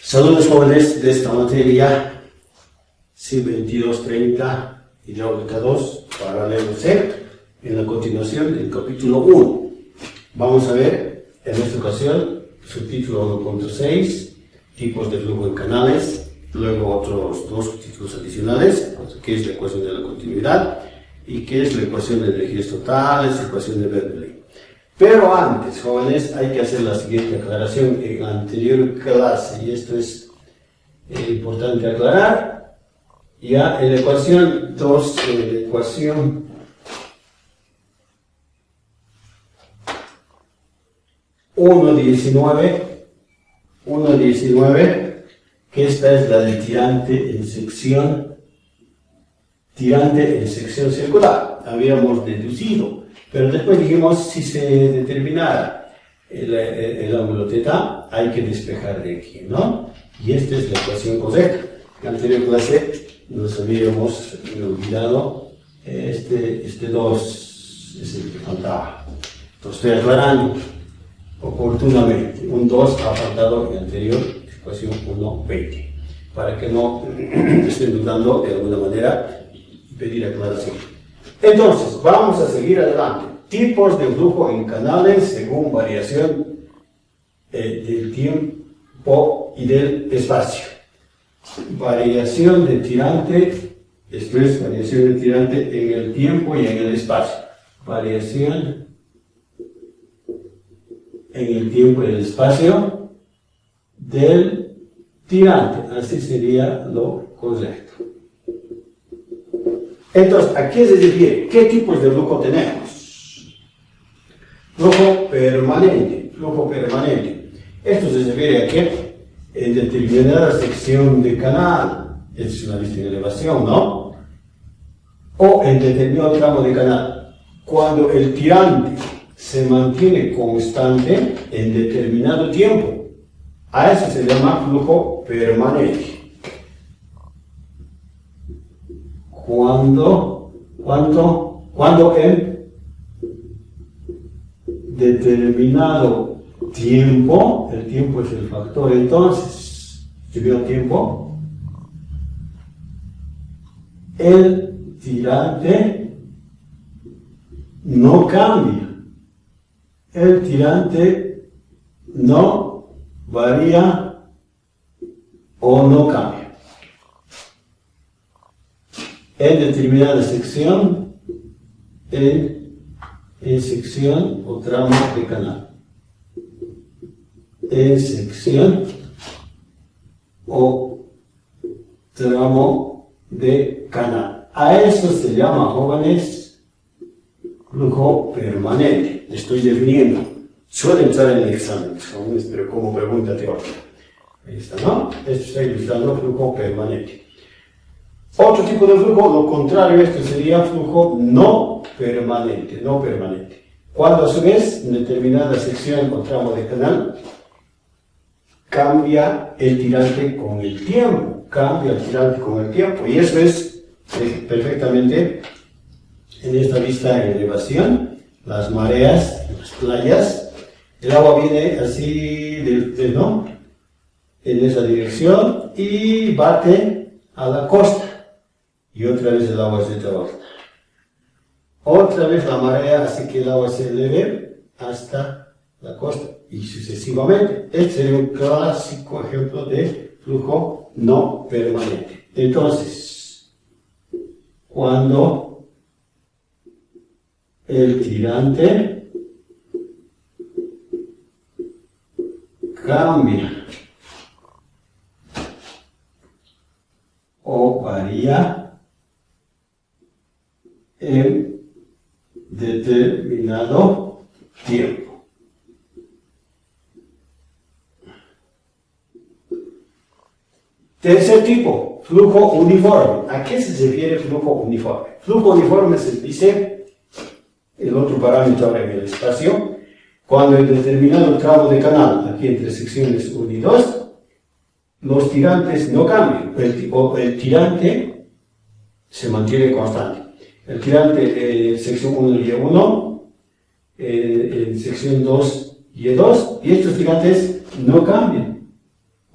Saludos jóvenes de esta materia C2230 hidráulica 2 paralelo C en la continuación del capítulo 1. Vamos a ver en esta ocasión subtítulo 1.6 tipos de flujo en canales, luego otros dos subtítulos adicionales, que es la ecuación de la continuidad y que es la ecuación de energías totales, ecuación de Bernoulli. Pero antes, jóvenes, hay que hacer la siguiente aclaración en la anterior clase, y esto es importante aclarar. Ya en la ecuación 2, en la ecuación uno 19, que esta es la del tirante en sección circular. Habíamos deducido. Pero después dijimos, si se determinara el ángulo θ, hay que despejar de aquí, ¿no? Y esta es la ecuación coseca. En la anterior clase nos habíamos olvidado este 2, es el que faltaba. Entonces estoy aclarando oportunamente. Un 2 ha faltado en la anterior ecuación 1.20. Para que no estén dudando de alguna manera y pedir aclaración. Entonces, vamos a seguir adelante. Tipos de flujo en canales según variación del tiempo y del espacio. Variación de tirante, esto es variación de tirante en el tiempo y en el espacio. Variación en el tiempo y el espacio del tirante. Así sería lo correcto. Entonces, ¿a qué se refiere? ¿Qué tipos de flujo tenemos? Flujo permanente. Flujo permanente. Esto se refiere a que en determinada sección de canal, es una vista en elevación, ¿no? O en determinado tramo de canal, cuando el tirante se mantiene constante en determinado tiempo, a eso se llama flujo permanente. Cuando en determinado tiempo, el tiempo es el factor, entonces, si veo tiempo, el tirante no cambia, el tirante no varía o no cambia. En determinada sección, en sección o tramo de canal. En sección o tramo de canal. A eso se llama, jóvenes, flujo permanente. Estoy definiendo. Suele entrar en el examen, jóvenes, pero como pregunta teórica. Ahí está, ¿no? Esto está ilustrando flujo permanente. Otro tipo de flujo, lo contrario, esto sería flujo no permanente, Cuando a su vez, en determinada sección o tramo de canal, cambia el tirante con el tiempo, y eso es perfectamente en esta vista en elevación, las mareas, las playas, el agua viene así, ¿no? En esa dirección y bate a la costa. Y otra vez el agua se trabaja. Otra vez la marea hace que el agua se eleve hasta la costa. Y sucesivamente. Este sería un clásico ejemplo de flujo no permanente. Entonces, cuando el tirante cambia o varía en determinado tiempo. Tercer tipo, flujo uniforme. ¿A qué se refiere flujo uniforme? Flujo uniforme se dice, el otro parámetro ahora en el espacio, cuando en determinado tramo de canal, aquí entre secciones 1 y 2, los tirantes no cambian, el tirante se mantiene constante. El tirante en sección 1 y 1, en sección 2 y 2, y estos tirantes no cambian.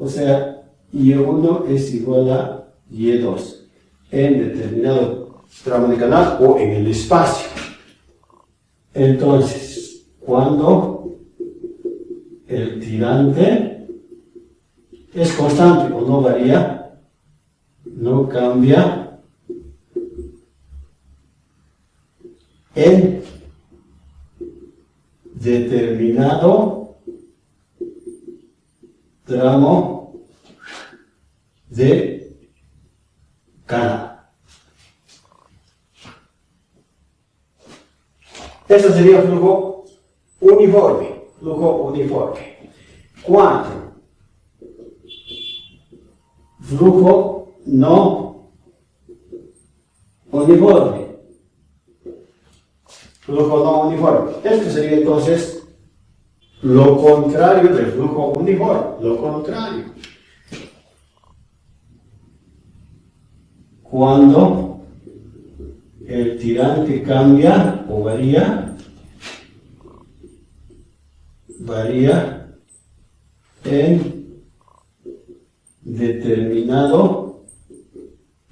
O sea, Y1 es igual a Y2 en determinado tramo de canal o en el espacio. Entonces, cuando el tirante es constante o no varía, no cambia en determinado tramo de canal. Eso sería flujo uniforme. Cuando flujo no uniforme. Flujo no uniforme. Esto sería entonces lo contrario del flujo uniforme. Lo contrario. Cuando el tirante cambia o varía en determinado,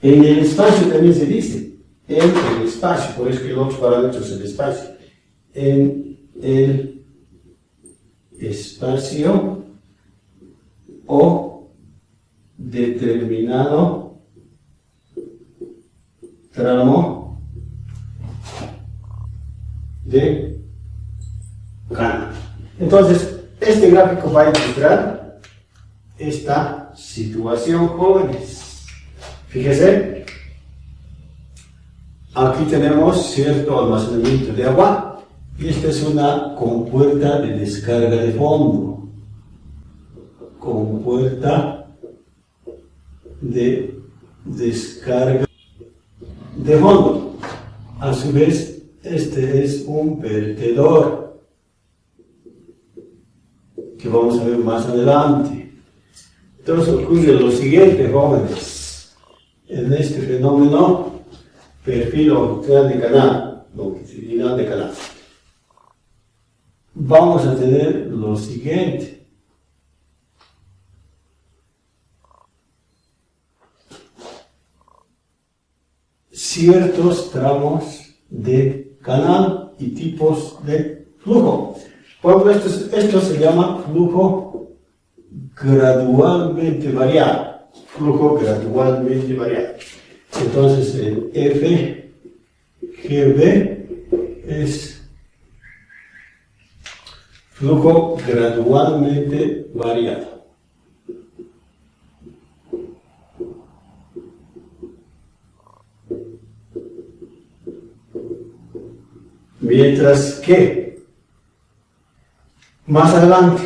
en el espacio también se dice, en el espacio, por eso que el otro parámetro es el espacio, en el espacio o determinado tramo de canal. Entonces, este gráfico va a ilustrar esta situación, jóvenes. Fíjense, aquí tenemos cierto almacenamiento de agua y esta es una compuerta de descarga de fondo. Compuerta de descarga de fondo. A su vez, este es un vertedor que vamos a ver más adelante. Entonces ocurre lo siguiente, jóvenes. En este fenómeno, perfil longitudinal de canal, vamos a tener lo siguiente. Ciertos tramos de canal y tipos de flujo. Por ejemplo, esto se llama flujo gradualmente variable. Flujo gradualmente variable. Entonces, el FGB es flujo gradualmente variable. Mientras que más adelante,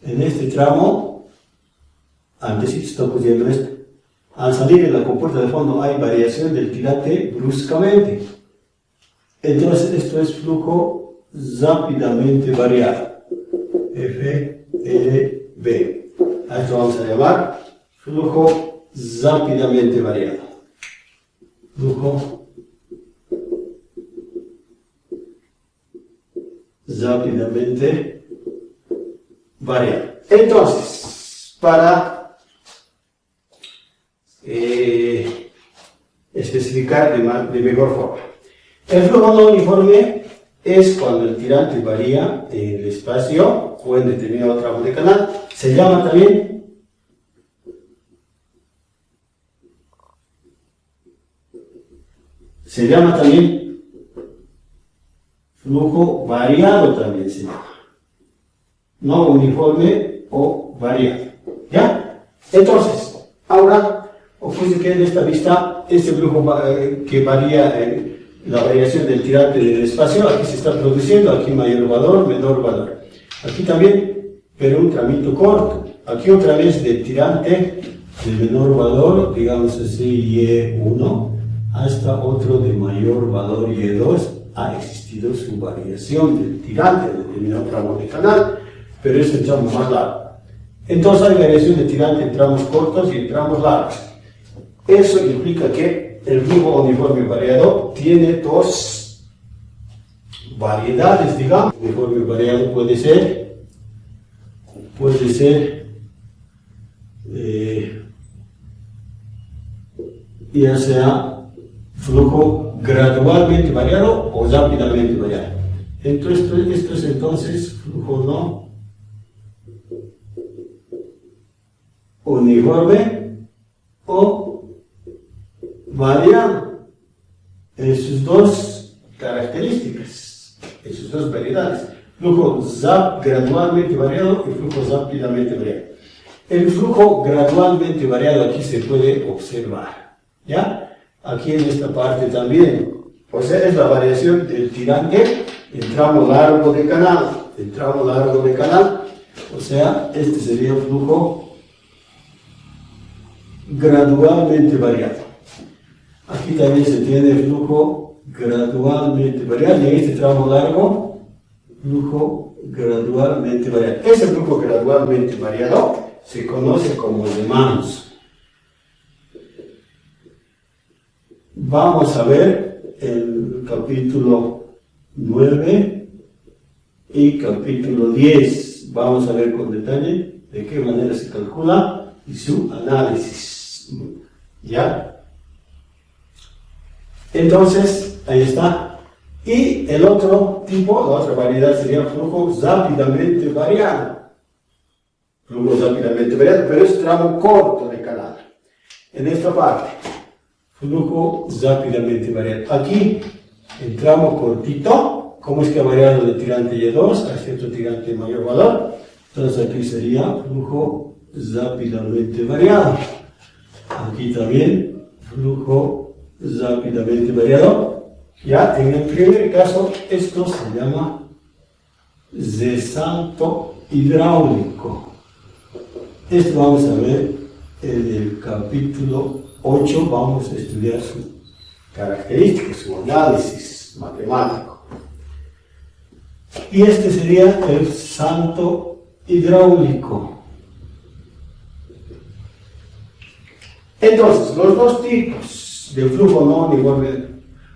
en este tramo, antes sí está ocurriendo esto, al salir en la compuerta de fondo hay variación del tirante bruscamente. Entonces esto es flujo rápidamente variable. FLB. A esto vamos a llamar flujo rápidamente variable. Flujo rápidamente variable. Entonces, para especificar de mejor forma, el flujo no uniforme es cuando el tirante varía en el espacio o en determinado tramo de canal. Se llama también flujo variado, también se llama. No uniforme o variado. ¿Ya? Entonces, ahora ocurre que en esta vista, este flujo que varía en la variación del tirante del espacio, aquí se está produciendo, aquí mayor valor, menor valor. Aquí también, pero un tramito corto. Aquí otra vez del tirante de menor valor, digamos así, Y1, hasta otro de mayor valor, Y2, ha existido su variación del tirante de determinado tramo de canal, pero es el tramo más largo. Entonces hay variación de tirante en tramos cortos y en tramos largos. Eso implica que el flujo uniforme variado tiene dos variedades, digamos. Uniforme variado puede ser ya sea flujo gradualmente variado o rápidamente variado. Entonces, esto es entonces flujo no uniforme o variado en sus dos características, en sus dos variedades. Flujo gradualmente variado y flujo rápidamente variado. El flujo gradualmente variado aquí se puede observar, ¿ya? Aquí en esta parte también, o sea, es la variación del tirante en tramo largo de canal, o sea, este sería un flujo gradualmente variado. Aquí también se tiene flujo gradualmente variado y en este tramo largo, flujo gradualmente variado. Ese flujo gradualmente variado se conoce como de manos. Vamos a ver el capítulo 9 y capítulo 10. Vamos a ver con detalle de qué manera se calcula y su análisis. ¿Ya? Entonces, ahí está. Y el otro tipo, la otra variedad sería flujo rápidamente variado. Pero es tramo corto de canal. En esta parte, flujo rápidamente variado. Aquí, el tramo cortito, ¿cómo es que ha variado de tirante Y2 a cierto tirante de mayor valor? Entonces aquí sería flujo rápidamente variado. Aquí también, flujo rápidamente variado. Ya, en el primer caso, esto se llama resalto hidráulico. Esto vamos a ver en el capítulo 8, vamos a estudiar su característica, su análisis matemático. Y este sería el salto hidráulico. Entonces, los dos tipos de flujo no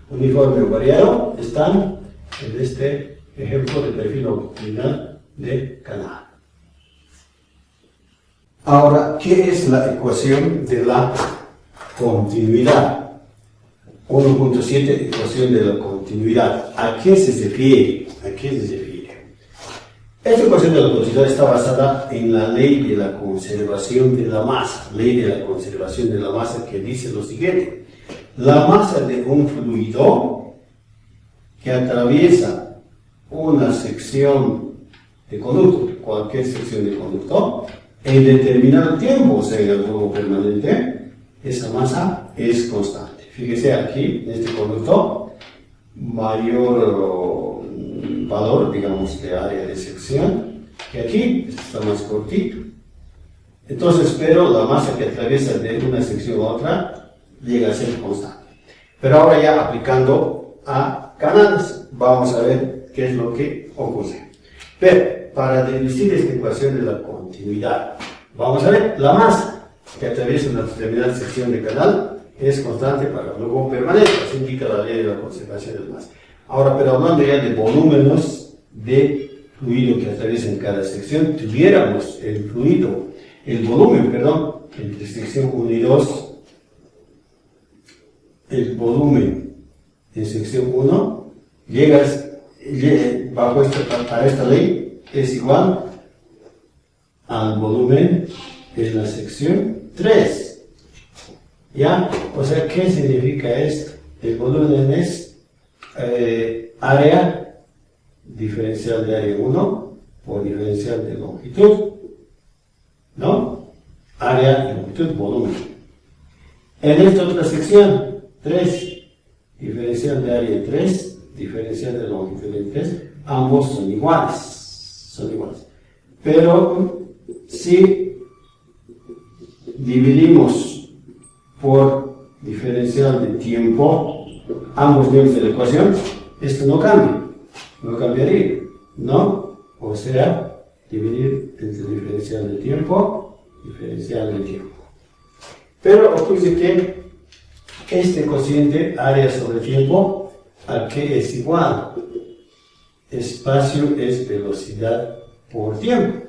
uniforme o variado están en este ejemplo de perfil longitudinal de canal. Ahora, ¿qué es la ecuación de la continuidad? 1.7, ecuación de la continuidad. ¿A qué se refiere? Esta ecuación de la continuidad está basada en la ley de la conservación de la masa. Ley de la conservación de la masa que dice lo siguiente. La masa de un fluido que atraviesa una sección de conducto, cualquier sección de conducto, en determinado tiempo, o sea, en el flujo permanente, esa masa es constante. Fíjese aquí, en este conducto, mayor valor, digamos, de área de sección, que aquí, esto está más cortito. Entonces, pero la masa que atraviesa de una sección a otra llega a ser constante. Pero ahora ya aplicando a canales, vamos a ver qué es lo que ocurre. Pero, para deducir esta ecuación de la continuidad, vamos a ver la masa que atraviesa una determinada sección de canal es constante para el flujo permanente, así indica la ley de la conservación de la masa. Ahora, pero hablando ya de volúmenes de fluido que atraviesan cada sección, tuviéramos el volumen, entre sección 1 y 2, el volumen en sección 1, para esta ley, es igual al volumen de la sección 3. ¿Ya? O sea, ¿qué significa esto? El volumen es área diferencial de área 1 por diferencial de longitud, ¿no? Área, longitud, volumen. En esta otra sección, 3, diferencial de área 3, diferencial de longitud de 3, ambos son iguales. Pero si dividimos por diferencial de tiempo ambos niveles de la ecuación, esto no cambiaría, ¿no? O sea, dividir entre diferencial de tiempo, Pero ocurre que este cociente área sobre tiempo, ¿a qué es igual? Espacio es velocidad por tiempo.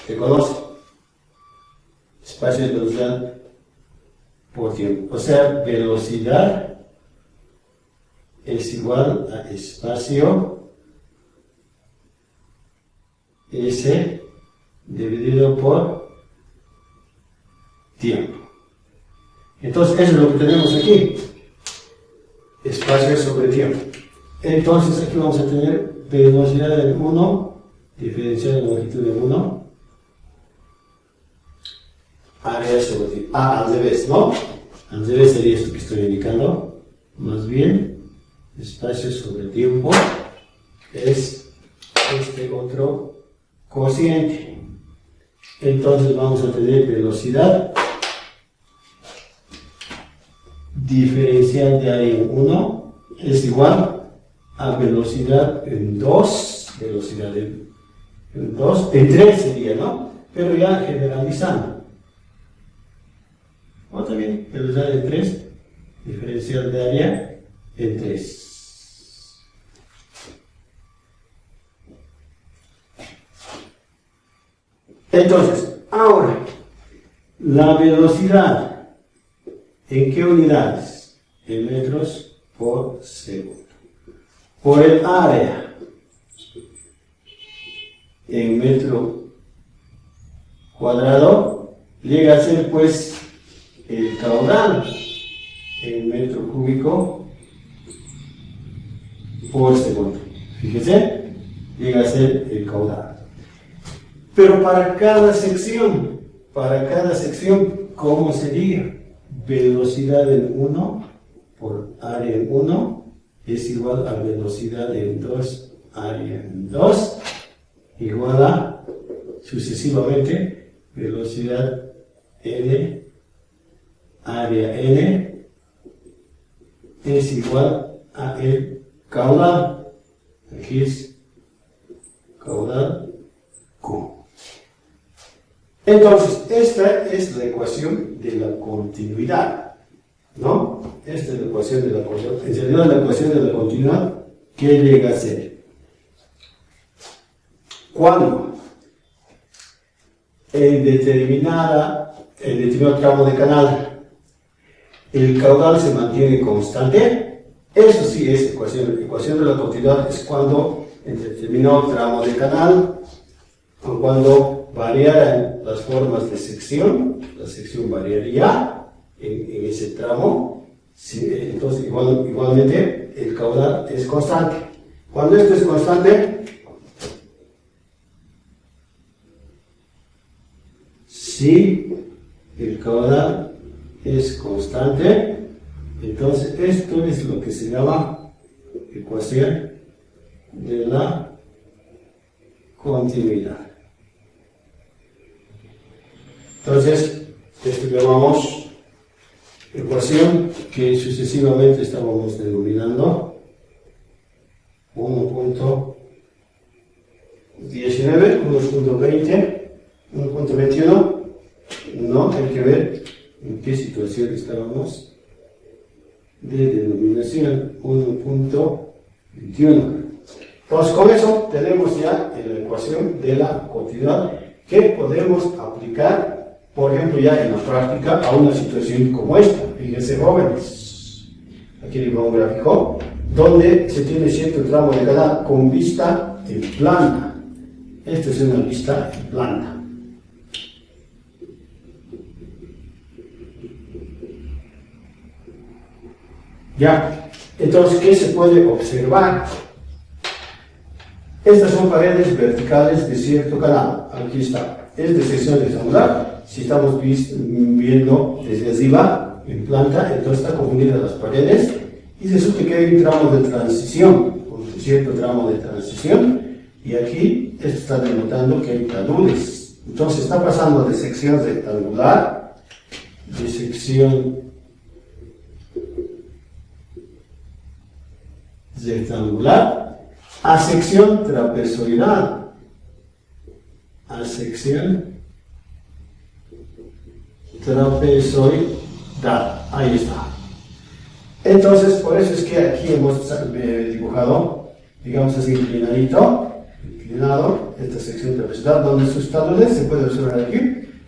¿Se conoce? Espacio es velocidad por tiempo. O sea, velocidad es igual a espacio S dividido por tiempo. Entonces, eso es lo que tenemos aquí. Espacio sobre tiempo. Entonces, aquí vamos a tener velocidad de 1, diferencial de longitud de 1, área sobre tiempo. Al revés, ¿no? Al revés sería esto que estoy indicando. Más bien, espacio sobre tiempo es este otro cociente. Entonces vamos a tener velocidad diferencial de área en 1 es igual a velocidad en 2, velocidad en 2, en 3 sería, ¿no? Pero ya generalizando. O también velocidad en 3, diferencial de área en 3. Entonces, ahora, la velocidad, ¿en qué unidades? En metros por segundo. Por el área, en metro cuadrado, llega a ser pues el caudal en metro cúbico por segundo. Fíjese, llega a ser el caudal. Pero para cada sección, ¿cómo sería? Velocidad en 1 por área en 1 es igual a velocidad en 2, área en 2, igual a, sucesivamente, velocidad n, área n, es igual a el caudal. Aquí es caudal Q. Entonces, esta es la ecuación de la continuidad, ¿no? Esta es la ecuación de la continuidad. En realidad, la ecuación de la continuidad, ¿qué llega a ser? Cuando en determinado tramo de canal el caudal se mantiene constante, eso sí es ecuación. La ecuación de la continuidad es cuando en determinado tramo de canal, o cuando variaran las formas de sección, la sección variaría en ese tramo, entonces igualmente el caudal es constante. Cuando esto es constante, si el caudal es constante, entonces esto es lo que se llama ecuación de la continuidad. Entonces, esto llamamos ecuación que sucesivamente estábamos denominando 1.19, 1.20, 1.21. No, hay que ver en qué situación estábamos de denominación 1.21. Entonces, con eso tenemos ya la ecuación de la continuidad que podemos aplicar, por ejemplo, ya en la práctica a una situación como esta. Fíjense, jóvenes, aquí le pongo un gráfico donde se tiene cierto tramo de canal con vista en planta. Esta es una vista en planta. Ya, entonces, ¿qué se puede observar? Estas son paredes verticales de cierto canal. Aquí está. Es de sección rectangular. Si estamos viendo desde arriba en planta, entonces está confundida las paredes y resulta que hay un tramo de transición, un cierto tramo de transición, y aquí esto está denotando que hay planudes. Entonces está pasando de sección rectangular, a sección trapezoidal, ahí está. Entonces, por eso es que aquí hemos dibujado, digamos así, inclinado, esta sección trapezoidal, donde sus taludes se puede observar aquí,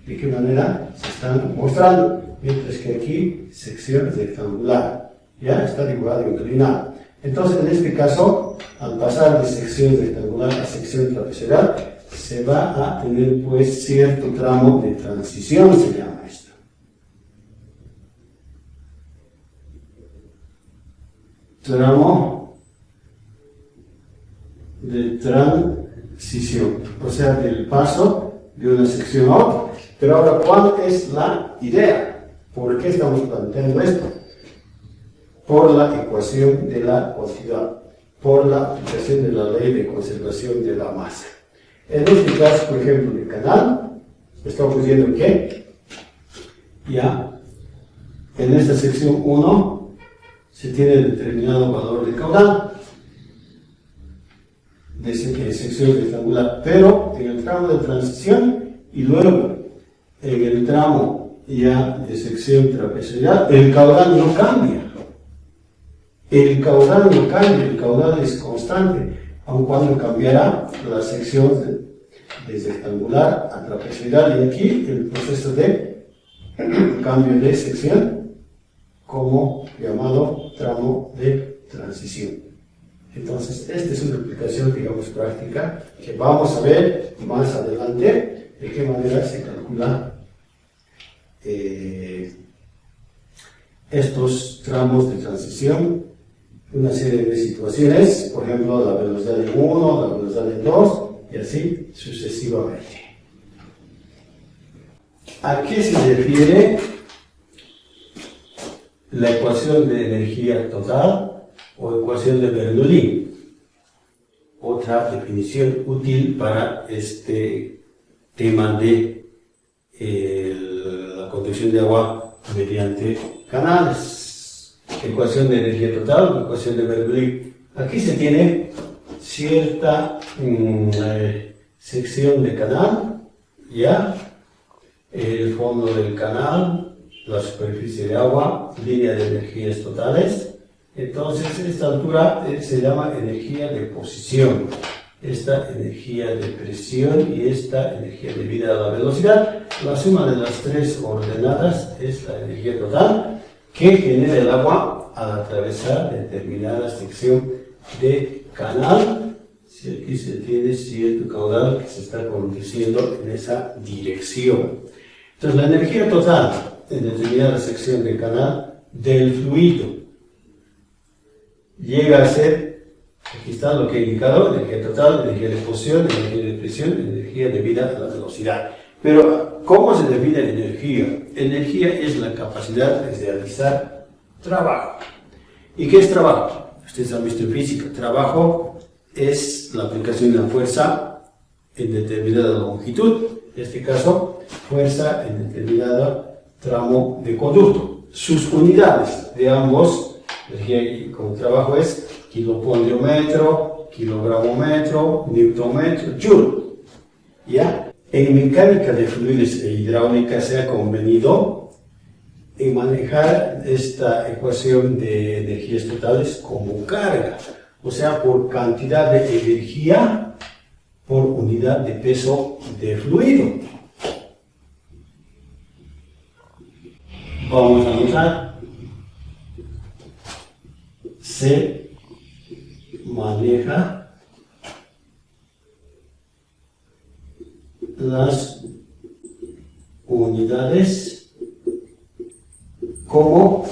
de qué manera se están mostrando, mientras que aquí sección rectangular, ya está dibujado y inclinado. Entonces, en este caso, al pasar de sección rectangular a sección trapezoidal, se va a tener pues cierto tramo de transición, se llama esto. Tramo de transición, o sea, del paso de una sección a otra. Pero ahora, ¿cuál es la idea? ¿Por qué estamos planteando esto? Por la ecuación de la cuantidad, por la aplicación de la ley de conservación de la masa. En este caso, por ejemplo, de canal, estamos diciendo que ya en esta sección 1 se tiene determinado valor de caudal de sección rectangular, pero en el tramo de transición y luego en el tramo ya de sección trapezoidal, el caudal no cambia. El caudal no cambia, el caudal es constante, aun cuando cambiará la sección de rectangular a trapezoidal, y aquí el proceso de cambio de sección como llamado tramo de transición. Entonces, esta es una aplicación, digamos, práctica que vamos a ver más adelante de qué manera se calcula estos tramos de transición, una serie de situaciones, por ejemplo, la velocidad de 1, la velocidad de 2, y así sucesivamente. ¿A qué se refiere la ecuación de energía total o ecuación de Bernoulli? Otra definición útil para este tema de la conducción de agua mediante canales. Ecuación de energía total, ecuación de Bernoulli. Aquí se tiene cierta sección de canal, ya, el fondo del canal, la superficie de agua, línea de energías totales. Entonces, esta altura se llama energía de posición, esta energía de presión y esta energía debida a la velocidad. La suma de las tres ordenadas es la energía total que genera el agua al atravesar determinada sección de canal. Si aquí se tiene cierto caudal que se está conduciendo en esa dirección. Entonces, la energía total en determinada sección de canal del fluido llega a ser, aquí está lo que he indicado, energía total, energía de posición, energía de presión, energía debida a la velocidad. Pero, ¿cómo se define la energía? Energía es la capacidad de realizar trabajo. ¿Y qué es trabajo? Ustedes han visto en física, trabajo es la aplicación de una fuerza en determinada longitud, en este caso, fuerza en determinado tramo de conducto. Sus unidades de ambos, energía como trabajo es kilopondiometro, kilogramómetro, newtonmetro, joule. ¿Ya? En mecánica de fluidos e hidráulica se ha convenido en manejar esta ecuación de energías totales como carga, o sea, por cantidad de energía por unidad de peso de fluido. Vamos a notar, se maneja las unidades como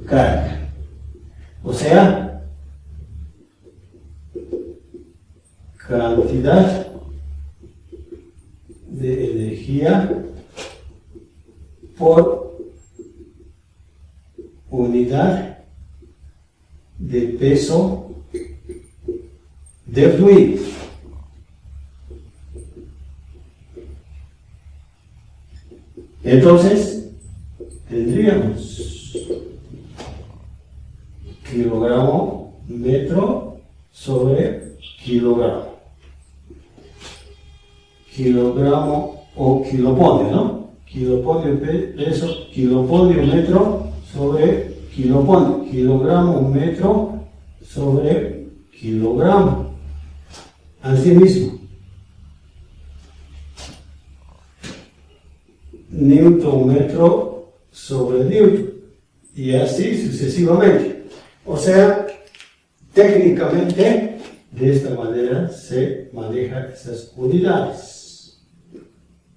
carga, o sea, cantidad de energía por unidad de peso de fluido. Entonces, tendríamos kilogramo metro sobre kilogramo. Kilogramo o kilopondio, ¿no? Kilopondio peso, kilopondio metro sobre kilopondio. Kilogramo metro sobre kilogramo. Así mismo, newton metro sobre newton, y así sucesivamente. O sea, técnicamente, de esta manera se manejan esas unidades,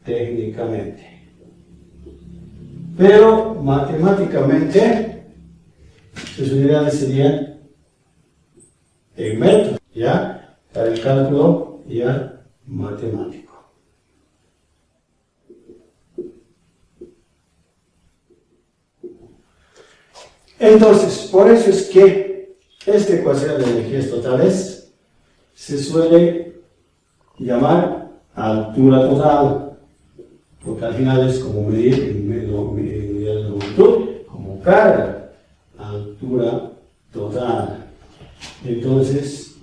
técnicamente. Pero matemáticamente, sus unidades serían en metros, ¿ya? Para el cálculo ya matemático. Entonces, por eso es que esta ecuación de energías totales se suele llamar altura total, porque al final es como medir unidad de longitud, como carga, altura total. Entonces,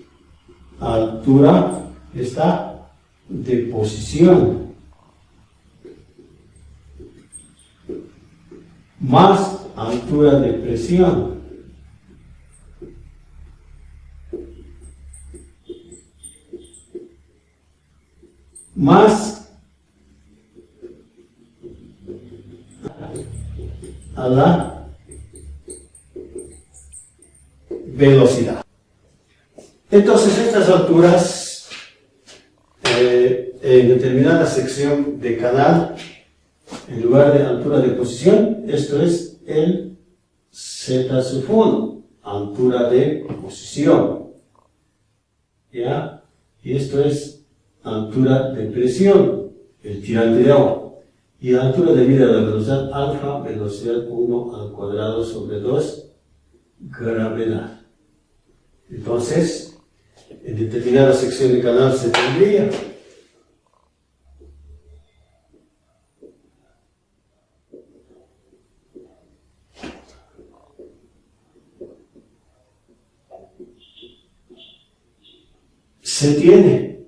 altura está de posición más altura de presión más a la velocidad. Entonces, estas alturas en determinada sección de canal, en lugar de altura de posición, esto es el Z sub 1, altura de posición, ¿ya? Y esto es altura de presión, el tirante de agua, y la altura debida a la velocidad alfa, velocidad 1 al cuadrado sobre 2, gravedad. Entonces, en determinada sección de canal se tendría tiene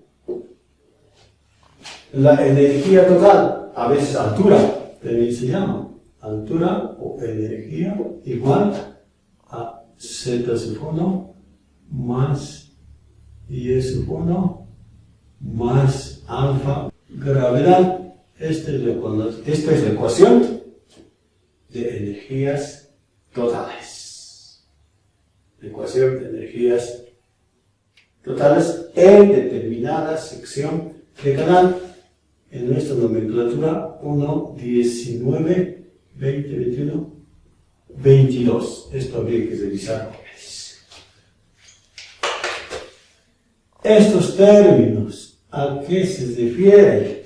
la energía total, a veces altura, también se llama altura o energía igual a Z sub 1 más Y sub 1 más alfa gravedad. Esta es la ecuación de energías totales. La ecuación de energías totales en determinada sección de canal. En nuestra nomenclatura 1, 19, 20, 21, 22. Esto habría que revisar. Estos términos, ¿a qué se refieren?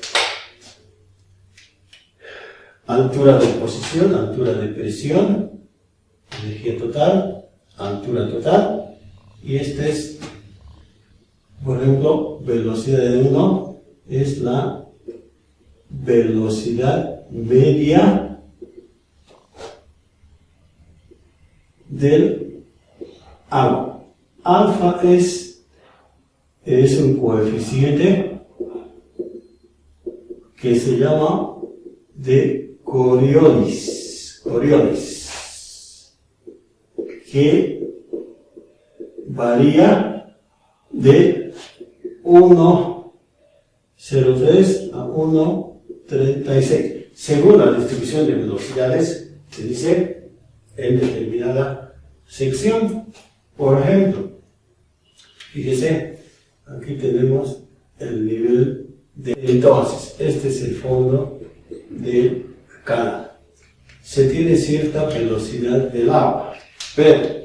Altura de posición, altura de presión, energía total, altura total, y este es, por ejemplo, velocidad de 1 es la velocidad media del agua. Alfa es un coeficiente que se llama de Coriolis, que varía de 1,03 a 1,36. Según la distribución de velocidades, se dice en determinada sección. Por ejemplo, fíjese, aquí tenemos el nivel de... Entonces, este es el fondo del canal. Se tiene cierta velocidad del agua, pero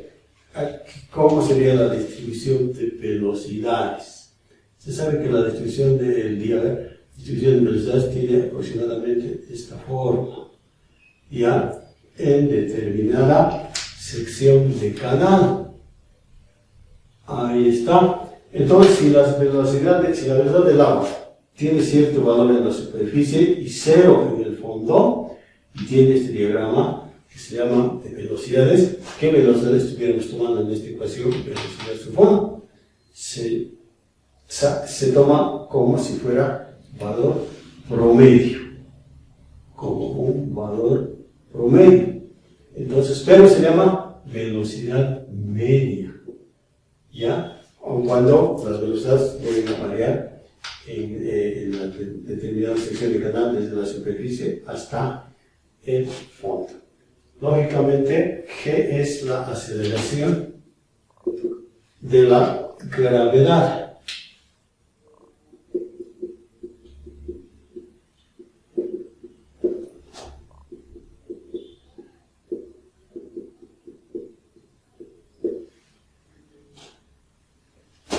¿cómo sería la distribución de velocidades? Se sabe que la distribución de velocidades tiene aproximadamente esta forma, ya en determinada sección de canal. Ahí está. Entonces, si la velocidad del agua tiene cierto valor en la superficie y cero en el fondo, y tiene este diagrama que se llama de velocidades, ¿qué velocidades estuviéramos tomando en esta ecuación? Velocidad sub 1 se toma como si fuera valor promedio, como un valor promedio. Entonces, pero se llama velocidad media, ¿ya? Aun cuando las velocidades deben variar en la determinada sección de canal desde la superficie hasta el fondo. Lógicamente, G es la aceleración de la gravedad.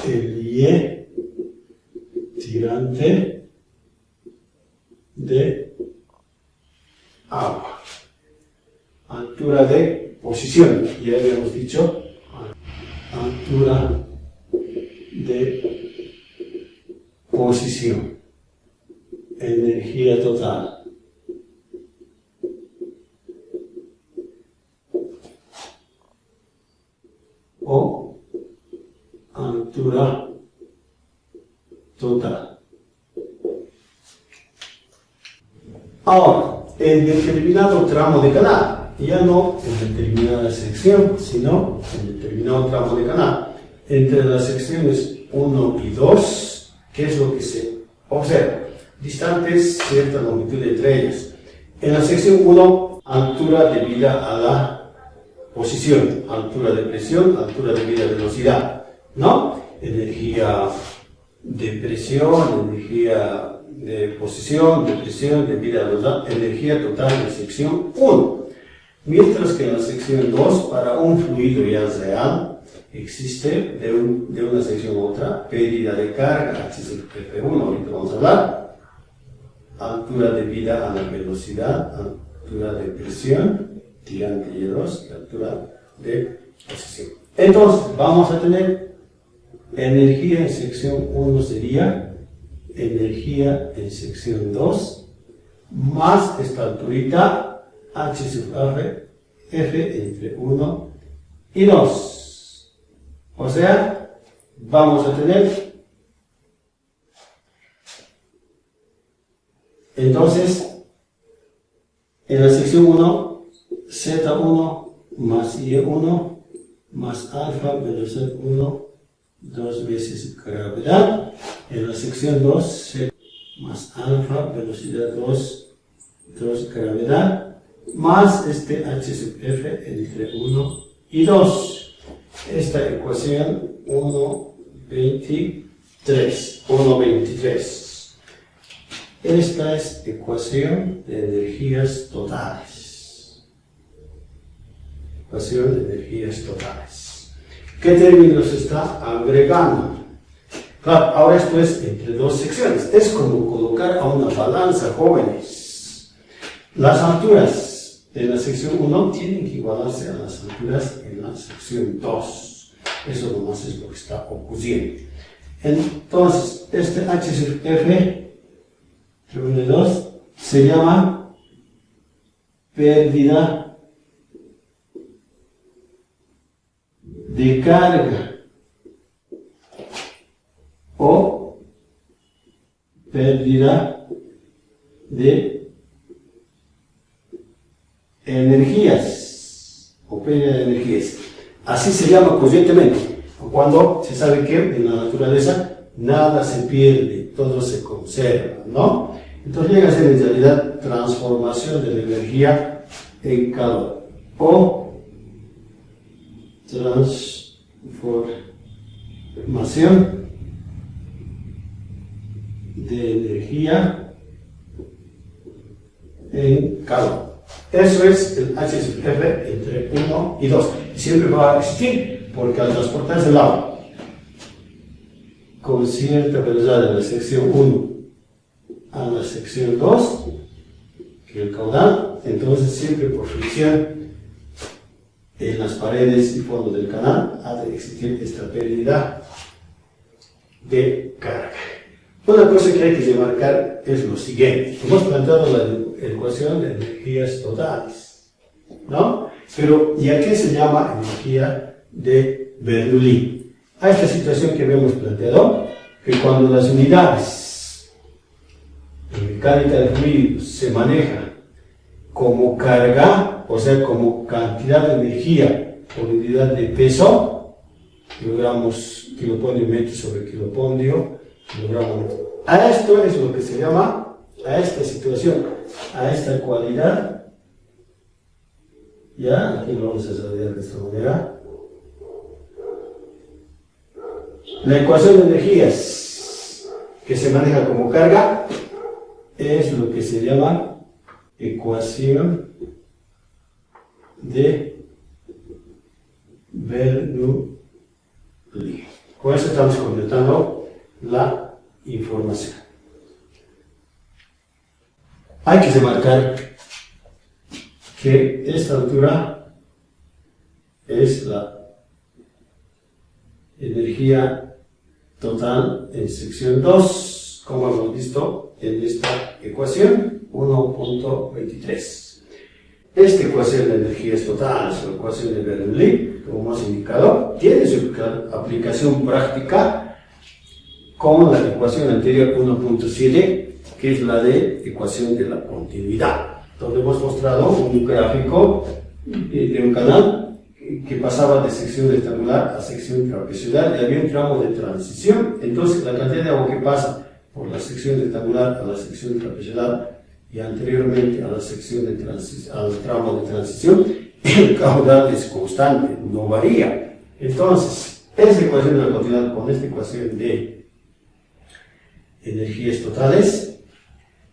El Y tirante de agua. Altura de posición, ya habíamos dicho, altura de posición, energía total. O altura total. Ahora, en determinado tramo de canal, ya no en determinada sección, sino en determinado tramo de canal, entre las secciones 1 y 2, ¿qué es lo que se observa? Distantes, cierta longitud entre ellas. En la sección 1, altura debida a la posición, altura de presión, altura debida a velocidad, ¿no? Energía de presión, energía de posición, de presión, debida a velocidad, energía total en la sección 1. Mientras que en la sección 2, para un fluido ya real, existe de una sección a otra pérdida de carga, H sub F1, ahorita vamos a hablar, altura debida a la velocidad, altura de presión, tirante Y2, altura de posición. Entonces, vamos a tener energía en sección 1 sería energía en sección 2 más esta alturita H sub F entre 1 y 2. O sea, vamos a tener entonces en la sección 1 Z1 más Y1 más alfa velocidad 1 2 veces gravedad. En la sección 2 Z más alfa velocidad 2 gravedad más este H sub F entre 1 y 2. Esta ecuación 1.23. Esta es ecuación de energías totales. Ecuación de energías totales. ¿Qué términos está agregando? Claro, ahora esto es entre dos secciones. Es como colocar a una balanza, jóvenes. Las alturas en la sección 1 tienen que igualarse a las alturas en la sección 2. Eso nomás es lo que está ocurriendo. Entonces, este H sub F entre 2 se llama pérdida de carga o pérdida de energías o pérdida de energías. Así se llama corrientemente, cuando se sabe que en la naturaleza nada se pierde, todo se conserva, ¿no? Entonces llega a ser en realidad transformación de la energía en calor o transformación de energía en calor. Eso es el H sub F entre 1 y 2. Siempre va a existir, porque al transportarse el agua con cierta velocidad de la sección 1 a la sección 2, que el caudal, entonces siempre por fricción en las paredes y fondo del canal ha de existir esta pérdida de carga. Una cosa que hay que remarcar es lo siguiente. Hemos planteado la ecuación de energías totales, ¿no? Pero, ¿y a qué se llama energía de Bernoulli? A esta situación que habíamos planteado, que cuando las unidades en mecánica de fluidos se manejan como carga, o sea, como cantidad de energía por unidad de peso, kilogramos, kilopondio metro sobre kilopondio, A esto es lo que se llama, a esta situación, a esta cualidad, ya, aquí lo vamos a desarrollar de esta manera. La ecuación de energías que se maneja como carga es lo que se llama ecuación de Bernoulli. Con eso estamos completando la información. Hay que remarcar que esta altura es la energía total en sección 2, como hemos visto en esta ecuación 1.23. Esta ecuación de energías totales, o ecuación de Bernoulli, como hemos indicado, tiene su aplicación práctica con la ecuación anterior 1.7, que es la de ecuación de la continuidad, donde hemos mostrado un gráfico de un canal que pasaba de sección rectangular a sección trapezoidal y había un tramo de transición. Entonces la cantidad de agua que pasa por la sección rectangular a la sección trapezoidal y anteriormente a la sección de al tramo de transición, el caudal es constante, no varía. Entonces, esa ecuación de la continuidad con esta ecuación de energías totales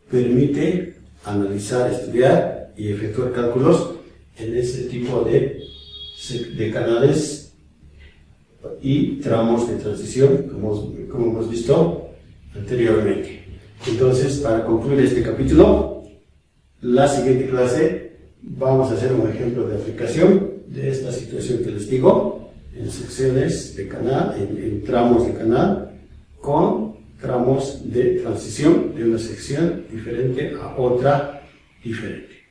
permite analizar, estudiar y efectuar cálculos en ese tipo de canales y tramos de transición, como hemos visto anteriormente. Entonces, para concluir este capítulo, la siguiente clase vamos a hacer un ejemplo de aplicación de esta situación que les digo, en secciones de canal, en tramos de canal, con tramos de transición de una sección diferente a otra diferente.